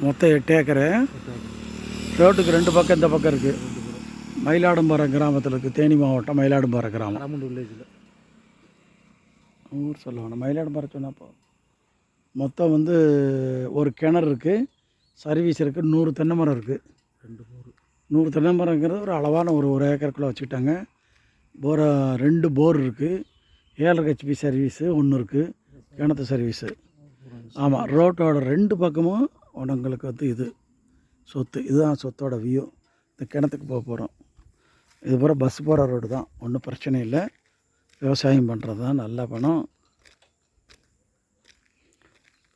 மொத்தம் 8 ஏக்கரு. ரோட்டுக்கு 2 பக்கம் இந்த பக்கம் இருக்குது. மயிலாடும்பாறை கிராமத்தில் இருக்குது. தேனி மாவட்டம் மயிலாடும்பாறை கிராமம். வில்லேஜில் ஊர் சொல்லுவாங்க. மயிலாடும்பாறை சொன்னப்போ மொத்தம் வந்து ஒரு கிணறு இருக்குது, சர்வீஸ் இருக்குது, 100 தென்னை மரம் இருக்குது. 100 தென்னை மரங்கிறது ஒரு அளவான ஒரு ஏக்கருக்குள்ளே வச்சுக்கிட்டாங்க. 2 போர் இருக்குது. 7 ஹெச்பி சர்வீஸு 1 இருக்குது, கிணத்து சர்வீஸு. ஆமாம், ரோட்டோட 2 பக்கமும் உங்களுக்கு வந்து இது சொத்து. இதுதான் சொத்தோட வியூ. இந்த கிணத்துக்கு போக போகிறோம். இது பூரா பஸ் போகிற ரோடு தான், ஒன்றும் பிரச்சனை இல்லை. விவசாயம் பண்ணுறது தான் நல்ல பணம்.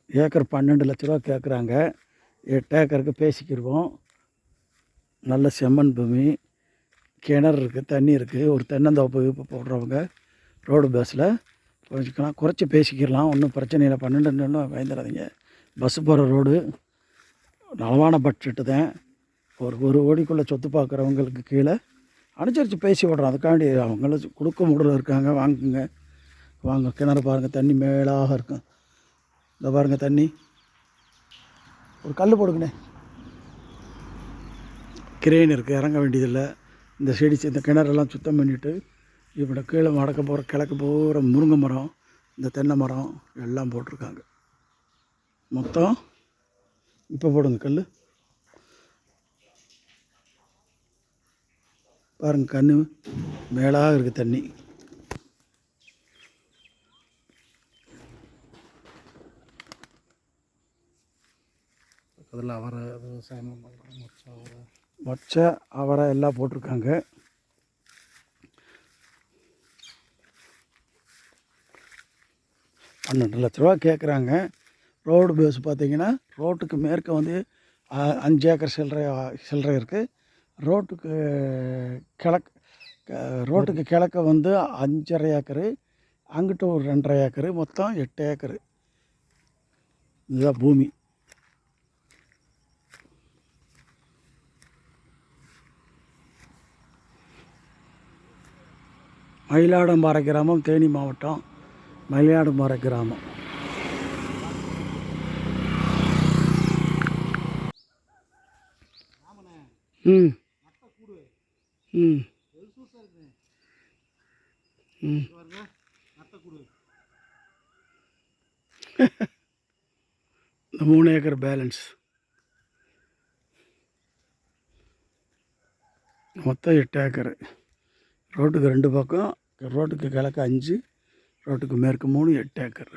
ஏக்கர் 12 லட்ச ரூபா கேட்குறாங்க. 8 ஏக்கருக்கு பேசிக்கிடுவோம். நல்ல செம்மண் பூமி, கிணறு இருக்குது, தண்ணி இருக்குது. ஒரு தென்னந்தோப்பு இப்போ போடுறவங்க ரோடு பேஸில் கொஞ்சம் குறைச்சி பேசிக்கிடலாம், ஒன்றும் பிரச்சனை இல்லை. 12 பயந்துடாதீங்க. பஸ்ஸு போகிற ரோடு, நலவான பட்ஜெட்டு தான். ஒரு கோடிக்குள்ளே சொத்து பார்க்குறவங்களுக்கு கீழே அனுசரித்து பேசி விட்றோம். அதுக்காண்டி அவங்கள கொடுக்க முடியல இருக்காங்க. வாங்குங்க, வாங்க. கிணறு பாருங்கள், தண்ணி மேலாக இருக்கும். இந்த பாருங்கள் தண்ணி. ஒரு கல் போடுங்கண்ணே. கிரேன் இருக்குது, இறங்க வேண்டியதில்லை. இந்த செடி இந்த கிணறெல்லாம் சுத்தம் பண்ணிவிட்டு இப்படி கீழே வடக்க போகிற கிழக்கு போகிற முருங்கை மரம், இந்த தென்னை மரம் எல்லாம் போட்டிருக்காங்க. மொத்தம் இப்போ போடுங்க கல். பாருங்கள், கண்ணு மேலாக இருக்குது தண்ணி. அதில் அவரை விவசாயம் மொச்சை அவரை எல்லாம் போட்டிருக்காங்க. $12 லட்ச ரூபா கேட்குறாங்க. ரோடு பேஸ் பார்த்திங்கன்னா ரோட்டுக்கு மேற்க வந்து 5 ஏக்கர் சில்லறை இருக்குது. ரோட்டுக்கு கிழக்க வந்து 5.5 ஏக்கரு, அங்கிட்ட ஒரு 2.5 ஏக்கரு, மொத்தம் 8 ஏக்கரு. இதுதான் பூமி. மயிலாடும்பாறை கிராமம், தேனி மாவட்டம் மயிலாடும்பாறை கிராமம். ம் ம் ம் இந்த 3 ஏக்கர் பேலன்ஸ். மொத்தம் 8 ஏக்கரு. ரோட்டுக்கு 2 பக்கம், ரோட்டுக்கு கிழக்கு 5, ரோட்டுக்கு மேற்கு 3, 8 ஏக்கர்.